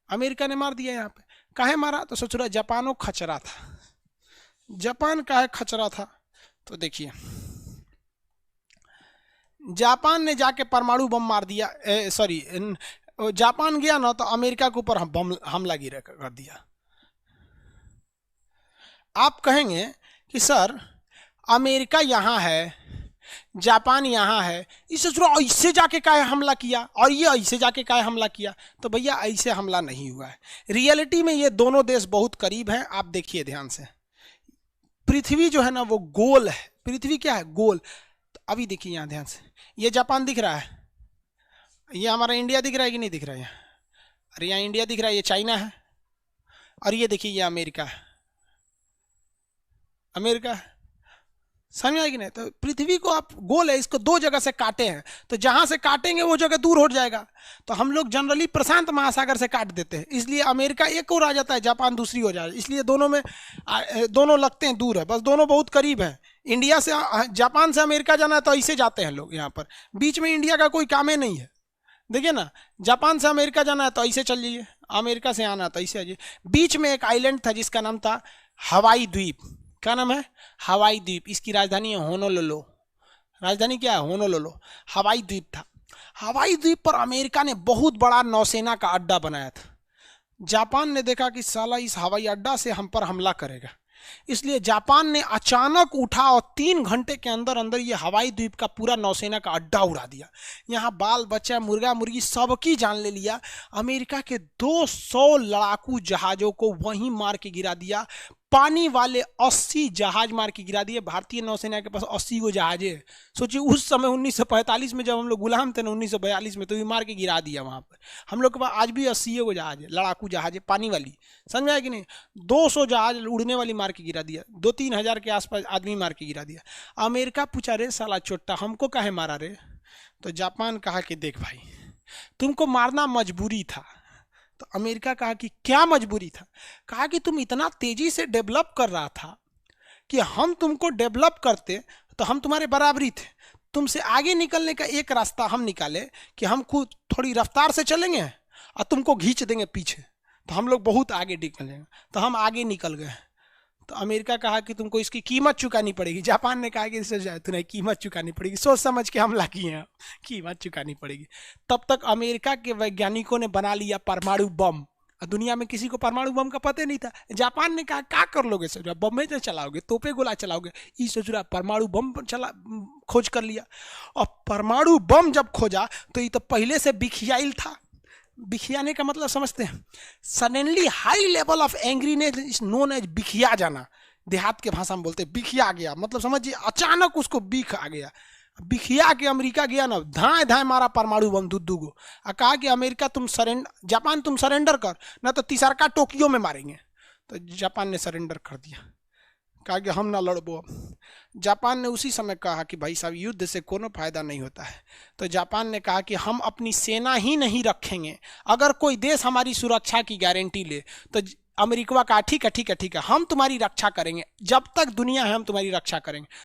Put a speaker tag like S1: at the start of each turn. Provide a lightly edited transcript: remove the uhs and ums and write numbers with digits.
S1: America ने मार दिया यहाँ पे। काहे मारा? तो सोच रहा जापान वो खचरा था। जापान काहे खचरा था? तो देखिए, जापान ने जाके परमाणु बम मार दिया, सॉरी, जापान गया ना तो अमेरिका के ऊपर बम हमला गिरा कर दिया। आप कहेंगे कि सर अमेरिका यहाँ है, जापान यहाँ है, इसे ऐसे जाके काहे हमला किया और ये ऐसे जाके काहे हमला किया? तो भैया ऐसे हमला नहीं हुआ है। रियलिटी में ये दोनों देश बहुत करीब हैं। आप देखिए ध्यान से, पृथ्वी जो है ना वो गोल है। पृथ्वी क्या है? गोल। तो अभी देखिए यहाँ ध्यान से, ये जापान दिख रहा है, ये हमारा इंडिया दिख रहा है कि नहीं दिख रहा है? यहाँ, अरे यहाँ इंडिया दिख रहा है, ये चाइना है, और ये देखिए ये अमेरिका है। अमेरिका है, समझ आएगी नहीं? तो पृथ्वी को आप गोल है, इसको दो जगह से काटे हैं, तो जहां से काटेंगे वो जगह दूर हो जाएगा। तो हम लोग जनरली प्रशांत महासागर से काट देते हैं, इसलिए अमेरिका एक और आ जाता है, जापान दूसरी हो जाए, इसलिए दोनों में दोनों लगते हैं दूर है, बस दोनों बहुत करीब है। इंडिया से, जापान से अमेरिका जाना है तो ऐसे जाते हैं लोग, यहाँ पर बीच में इंडिया का कोई काम ही नहीं है। देखिए ना, जापान से अमेरिका जाना है तो ऐसे चल जाइए, अमेरिका से आना तो ऐसे आइए। बीच में एक आइलैंड था जिसका नाम था हवाई द्वीप। क्या नाम है? हवाई द्वीप। इसकी राजधानी है होनोलुलु। राजधानी क्या है? होनोलुलु। हवाई द्वीप था। हवाई द्वीप पर अमेरिका ने बहुत बड़ा नौसेना का अड्डा बनाया था। जापान ने देखा कि साला इस हवाई अड्डा से हम पर हमला करेगा, इसलिए जापान ने अचानक उठा और 3 घंटे के अंदर अंदर ये हवाई द्वीप का पूरा नौसेना का अड्डा उड़ा दिया। यहाँ बाल बच्चा, मुर्गा मुर्गी सबकी जान ले लिया। अमेरिका के 200 लड़ाकू जहाजों को वहीं मार के गिरा दिया। पानी वाले 80 जहाज मार के गिरा दिए। भारतीय नौसेना के पास 80 गो जहाज है। सोचिए उस समय 1945 में जब हम लोग गुलाम थे ना, 1942 में, तो ये मार के गिरा दिया वहां पर। हम लोग के पास आज भी 80 गो जहाज है, लड़ाकू जहाज है, पानी वाली। समझ में आया कि नहीं? 200 जहाज उड़ने वाली मार के गिरा दिया। 2-3 हजार के आसपास आदमी मार के गिरा दिया। अमेरिका पूछा, रे साला चोट्टा हमको काहे मारा रे? तो जापान कहा कि देख भाई, तुमको मारना मजबूरी था। तो अमेरिका कहा कि क्या मजबूरी था? कहा कि तुम इतना तेजी से डेवलप कर रहा था कि हम तुमको डेवलप करते तो हम तुम्हारे बराबरी थे। तुमसे आगे निकलने का एक रास्ता हम निकाले कि हम खुद थोड़ी रफ्तार से चलेंगे और तुमको खींच देंगे पीछे, तो हम लोग बहुत आगे निकलेंगे। तो हम आगे निकल गए। तो अमेरिका कहा कि तुमको इसकी कीमत चुकानी पड़ेगी। जापान ने कहा कि तुम्हें कीमत चुकानी पड़ेगी, सोच समझ के हमला किए हैं, कीमत चुकानी पड़ेगी। तब तक अमेरिका के वैज्ञानिकों ने बना लिया परमाणु बम। दुनिया में किसी को परमाणु बम का पता नहीं था। जापान ने कहा क्या कर लोगे सर, बम में चलाओगे, तोपे गोला चलाओगे? ये सोच रहा परमाणु बम चला, खोज कर लिया। और परमाणु बम जब खोजा तो ये तो पहले से बिखियाइल था। बिखियाने का मतलब समझते हैं? Suddenly high level of angriness is known as बिखिया जाना। देहात के भाषा में बोलते हैं बिखिया गया, मतलब समझिए अचानक उसको बिख आ गया। बिखिया के अमेरिका गया ना, धाए धाए मारा परमाणु बम दू गो, और कहा कि अमेरिका तुम सरेंडर, जापान तुम सरेंडर कर, ना तो तीसरका टोक्यो में मारेंगे। तो जापान ने सरेंडर कर दिया, कहा कि हम ना लड़बो। जापान ने उसी समय कहा कि भाई साहब युद्ध से कोनो फायदा नहीं होता है। तो जापान ने कहा कि हम अपनी सेना ही नहीं रखेंगे, अगर कोई देश हमारी सुरक्षा की गारंटी ले। तो अमेरिका कहा ठीक है ठीक है ठीक है, हम तुम्हारी रक्षा करेंगे, जब तक दुनिया है हम तुम्हारी रक्षा करेंगे।